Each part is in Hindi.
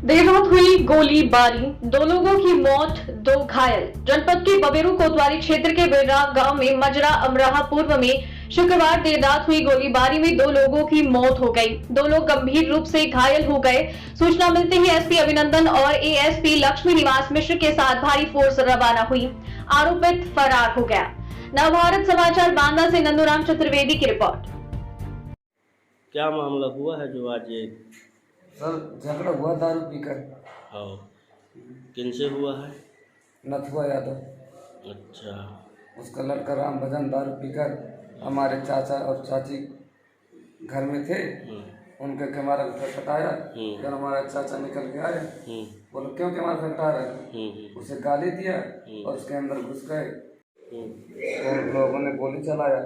देर रात हुई गोलीबारी, 2 लोगों की मौत, 2 घायल। जनपद के बबेरू कोतवाली क्षेत्र के बिररा गांव में मजरा अमराहा पूर्व में शुक्रवार देर रात हुई गोलीबारी में 2 लोगों की मौत हो गई। 2 लोग गंभीर रूप से घायल हो गए। सूचना मिलते ही एसपी अभिनंदन और एएसपी लक्ष्मी निवास मिश्र के साथ भारी फोर्स रवाना हुई। आरोपित फरार हो गया। नवभारत समाचार बांदा से नंदूराम चतुर्वेदी की रिपोर्ट। क्या मामला हुआ है जो आज ये? सर झगड़ा हुआ दारू पीकर। हाँ, किनसे हुआ है? नथुआ यादव। अच्छा। उसका लड़का राम भजन दारू पीकर हमारे चाचा और चाची घर में थे, उनके कैमरा खटखटाया। फिर हमारा चाचा निकल के आए, बोलो क्यों कैमरा खटखटा रहे? उसे गाली दिया और उसके अंदर घुस गए। तो लोगों ने गोली चलाया।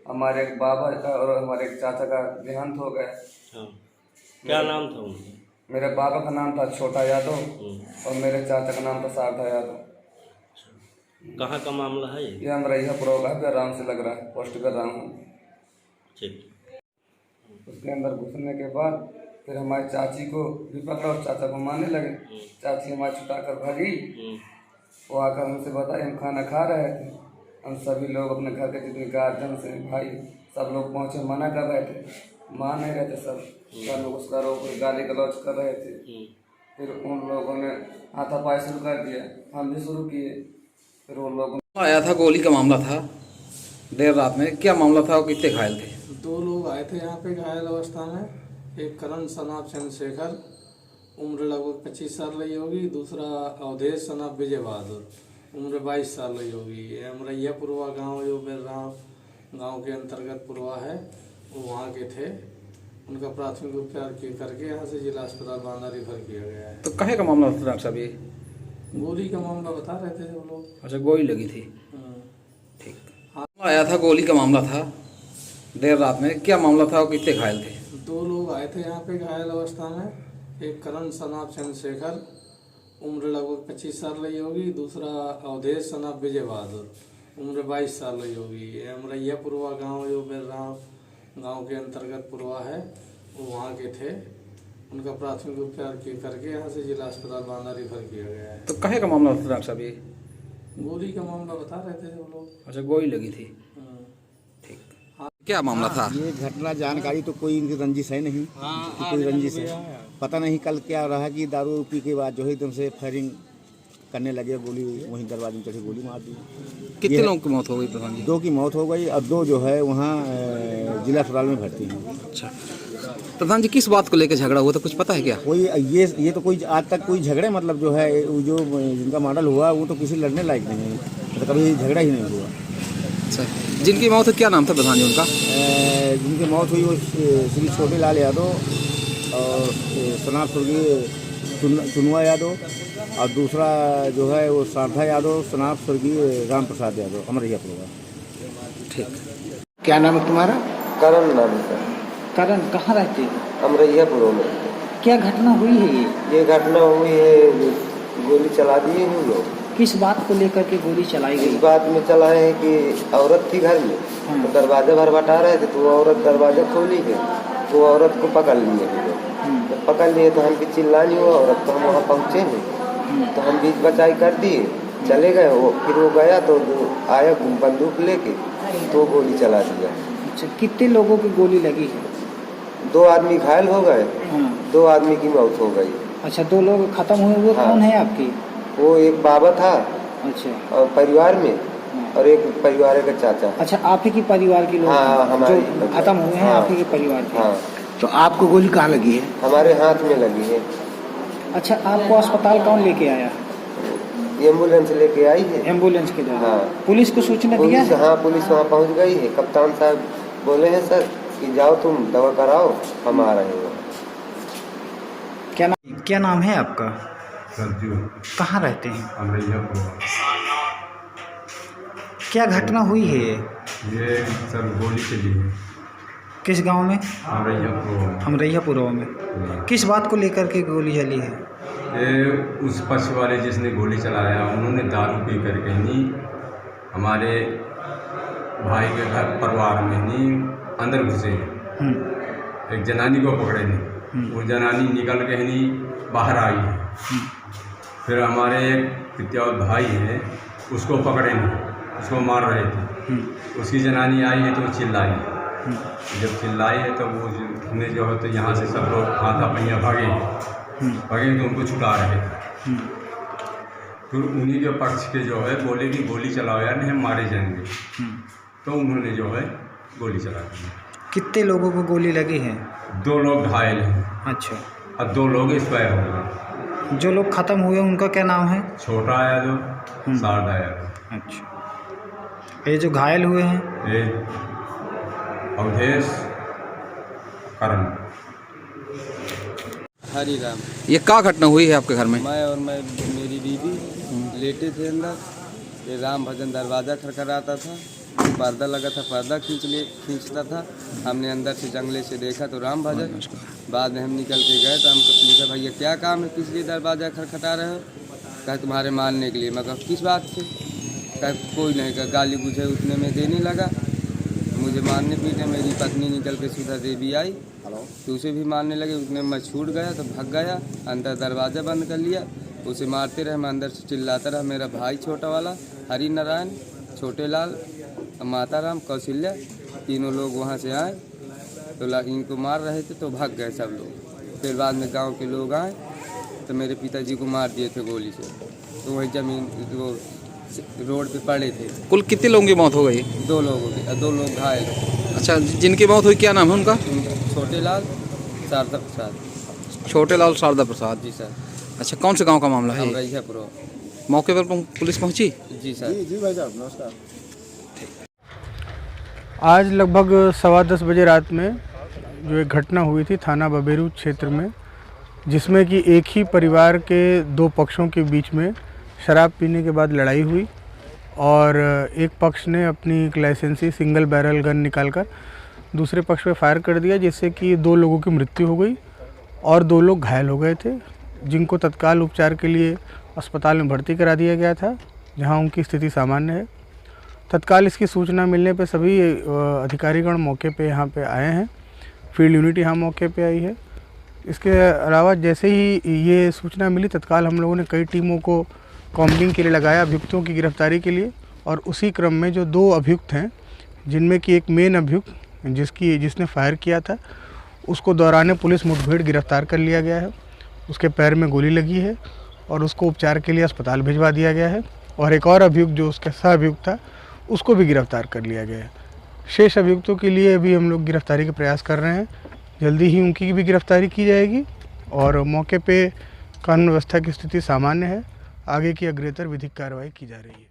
हमारे एक बाबा और हमारे एक चाचा का देहांत हो गया। हाँ। क्या नाम था उनका? मेरे बाबा का नाम था छोटा यादव और मेरे चाचा का नाम था शारदा यादव। कहाँ का मामला है ये अमरैया प्रोगा है, आराम से लग रहा है, पोस्ट कर रहा हूँ। ठीक। उसके अंदर घुसने के बाद फिर हमारी चाची को भी पकड़ा और चाचा को मारने लगे। चाची हमारी छुटा कर भागी। वो आकर हमसे बताया, हम खाना खा रहे थे। हम सभी लोग अपने घर के जितने गार्जियन से भाई सब लोग पहुँचे, मना कर रहे थे, मान नहीं रहे थे। सब लोग उसका रोक गाली गलौज कर रहे थे। फिर उन लोगों ने हाथापाई शुरू कर दिया, हम भी शुरू किए। फिर उन लोगों आया था, गोली का मामला था देर रात में। क्या मामला था और कितने घायल थे? 2 लोग आए थे यहाँ पे घायल अवस्था में। एक करण सनाब चंद्रशेखर, उम्र लगभग 25 साल रही होगी। दूसरा अवधेश सनाब विजय बहादुर, उम्र 22 साल रही होगी। ये अमरैया पुरवा गाँव जो बिररा गाँव के अंतर्गत पुरवा है, वो वहाँ के थे। उनका प्राथमिक उपचार करके यहाँ से जिला अस्पताल बांदा रेफर किया गया है। तो कहे का मामला था डॉक्टर साहब ये? गोली का मामला बता रहे थे वो लोग। अच्छा, गोली लगी थी। ठीक। आया था, गोली का मामला था देर रात में। क्या मामला था और कितने घायल थे? 2 लोग आए थे यहाँ पे घायल अवस्था में। एक करण सनाब चंद्रशेखर, उम्र लगभग 25 साल रही होगी। दूसरा अवधेश सनाब विजय बहादुर, उम्र 22 साल रही होगी। ये अमरैया पुरवा गाँव जो बिररा गाँव के अंतर्गत पुरवा है, वो वहाँ के थे। उनका प्राथमिक उपचार करके यहाँ से जिला अस्पताल बांदा रेफर किया गया है। तो कहे का मामला था डॉक्टर साहब ये? गोली का मामला बता रहे थे वो लोग। अच्छा, गोली लगी थी। ठीक। क्या मामला था? ये घटना जानकारी तो कोई इनकी रंजिश है नहीं कि कोई रंजिश है, पता नहीं कल क्या रहा कि दारू पी के बाद जो है एकदम से फायरिंग करने लगे, गोली वहीं दरवाजे में चढ़ी गोली मार दी। कितने लोगों की मौत हो गई प्रधान जी? 2 की मौत हो गई और 2 जो है वहाँ जिला अस्पताल में भर्ती हैं। अच्छा प्रधान जी, किस बात को लेकर झगड़ा हुआ था, कुछ पता है क्या? कोई ये तो कोई आज तक कोई झगड़े मतलब जो है जो जिनका मॉडल हुआ वो तो किसी लड़ने लायक नहीं है, मतलब कभी झगड़ा ही नहीं हुआ। अच्छा, जिनकी मौत है क्या नाम था प्रधान जी उनका? जिनकी मौत हुई वो श्री छोटे लाल यादव और सनाब स्वर्गीय चुनवा यादव, और दूसरा जो है वो शारदा यादव, सनाब स्वर्गीय राम प्रसाद यादव, अमरैया पुरवा। ठीक। क्या नाम है तुम्हारा? करण नाम है। करण, कहाँ रहते हो? अमरैया पुरवा में। क्या घटना हुई है ये घटना हुई है, गोली चला दिए हैं लोग। किस बात को लेकर के गोली चलाई इस गई? बात में चलाए हैं कि औरत थी घर में, तो दरवाजा भरभटा रहे थे, तो वो औरत दरवाजा खोली है, तो वो औरत को पकड़ लिए हैं लोग। तो पकड़ लिए तो हम भी चिल्लानी हुआ औरत, तो हम वहाँ पहुँचे हैं, तो हम बीच बचाई कर दिए, चले गए। वो फिर वो गया तो आया बंदूक लेके, तो गोली चला दिया। अच्छा, कितने लोगों की गोली लगी है? 2 आदमी घायल हो गए, 2 आदमी की मौत हो गई। अच्छा, 2 लोग खत्म हुए। वो हाँ। कौन है आपकी? वो एक बाबा था अच्छा, और परिवार में, और एक परिवार का चाचा। अच्छा, आप ही की परिवार के लोग? हाँ, हमारे जो खत्म हुए हैं। हाँ। आप ही के परिवार के? हाँ। तो आपको गोली कहाँ लगी है? हमारे हाथ में लगी है। अच्छा, आपको अस्पताल कौन लेके आया? एम्बुलेंस लेके आई है। एम्बुलेंस के द्वारा? हाँ। पुलिस को सूचना दिया? हाँ, पुलिस वहाँ पहुँच गई है। कप्तान साहब बोले हैं सर कि जाओ तुम दवा कराओ, हम आ रहे हैं। क्या नाम है आपका? सरजू। कहाँ रहते हैं? अमरैया पुरवा। क्या घटना हुई है ये सर गोली चली है किस गांव में? अमरैया पुरवा। अमरैया पुरवा में। किस बात को लेकर के गोली चली है? ये उस पक्ष वाले जिसने गोली चलाया, उन्होंने दारू पी करके नहीं हमारे भाई के घर परिवार में नहीं अंदर घुसे, एक जनानी को पकड़े नहीं। वो जनानी निकल के नहीं बाहर आई है। फिर हमारे एक पित्यावत भाई है, उसको पकड़े नहीं, उसको मार रहे थे। उसकी जनानी आई है तो चिल्लाई, जब चिल्लाई है तो वो हमें जो है तो यहाँ से सब लोग हाथा पहिया भागे तो उनको छुटा रहे थे। फिर उन्हीं के पक्ष के जो है बोले कि गोली चलाओ यार, नहीं हम मारे जाएंगे। तो उन्होंने जो है गोली चला दी। कितने लोगों को गोली लगी है? 2 लोग घायल हैं अच्छा, और 2 लोग एक्सपायर हो गए। जो लोग खत्म हुए उनका क्या नाम है? छोटा यादव, शारदा यादव। अच्छा, ये जो घायल हुए हैं? ये अवधेश, करण। हरी राम। ये क्या घटना हुई है आपके घर में? मैं और मेरी बीवी लेटे थे अंदर, ये राम भजन दरवाज़ा खड़खड़ाता था, पर्दा लगा था, पर्दा खींचता था। हमने अंदर से जंगले से देखा तो राम भजन। बाद में हम निकल के गए तो हमको पूछा भैया क्या काम है, किस लिए दरवाज़ा खड़खड़ा रहे हो? कहा तुम्हारे मारने के लिए। मैं कहा किस बात से? कहा कोई नहीं। कहा गाली बुझे उतने में देने लगा, मुझे मारने पीटे। मेरी पत्नी निकल के सुधा देवी आई तो उसे भी मारने लगे, उतने में मैं छूट गया तो भाग गया, अंदर दरवाज़ा बंद कर लिया। उसे मारते रहे, मैं अंदर से चिल्लाता रहा। मेरा भाई छोटा वाला हरि नारायण, छोटे लाल, माता राम, कौशल्या, तीनों लोग वहाँ से आए तो इनको मार रहे थे तो भाग गए सब लोग। फिर बाद में गांव के लोग आए तो मेरे पिताजी को मार दिए थे गोली से, तो वही ज़मीन वो रोड पे पड़े थे। कुल कितने लोगों की मौत हो गई? 2 लोगों की, 2 लोग घायल। अच्छा, जिनकी मौत हुई क्या नाम है उनका? छोटे लाल, शारदा प्रसाद। छोटे लाल, शारदा प्रसाद। जी सर। अच्छा, कौन से गांव का मामला है? रैयापुर। मौके पर पुलिस पहुंची? जी सर। जी भाई साहब नमस्कार। आज लगभग 10:15 बजे रात में जो एक घटना हुई थी थाना बबेरू क्षेत्र में, जिसमें कि एक ही परिवार के 2 पक्षों के बीच में शराब पीने के बाद लड़ाई हुई और एक पक्ष ने अपनी एक लाइसेंसी सिंगल बैरल गन निकालकर दूसरे पक्ष पे फायर कर दिया, जिससे कि 2 लोगों की मृत्यु हो गई और 2 लोग घायल हो गए थे, जिनको तत्काल उपचार के लिए अस्पताल में भर्ती करा दिया गया था, जहां उनकी स्थिति सामान्य है। तत्काल इसकी सूचना मिलने पे सभी अधिकारीगण मौके पे यहाँ पे आए हैं, फील्ड यूनिट यहाँ मौके पे आई है। इसके अलावा जैसे ही ये सूचना मिली तत्काल हम लोगों ने कई टीमों को कॉम्बिंग के लिए लगाया अभियुक्तों की गिरफ्तारी के लिए, और उसी क्रम में जो 2 अभियुक्त हैं, जिनमें कि एक मेन अभियुक्त जिसने फायर किया था, उसको दौरान पुलिस मुठभेड़ गिरफ्तार कर लिया गया है। उसके पैर में गोली लगी है और उसको उपचार के लिए अस्पताल भिजवा दिया गया है, और एक और अभियुक्त जो उसका सह अभियुक्त था उसको भी गिरफ्तार कर लिया गया है। शेष अभियुक्तों के लिए अभी हम लोग गिरफ्तारी का प्रयास कर रहे हैं, जल्दी ही उनकी भी गिरफ्तारी की जाएगी और मौके पे कानून व्यवस्था की स्थिति सामान्य है। आगे की अग्रेतर विधिक कार्रवाई की जा रही है।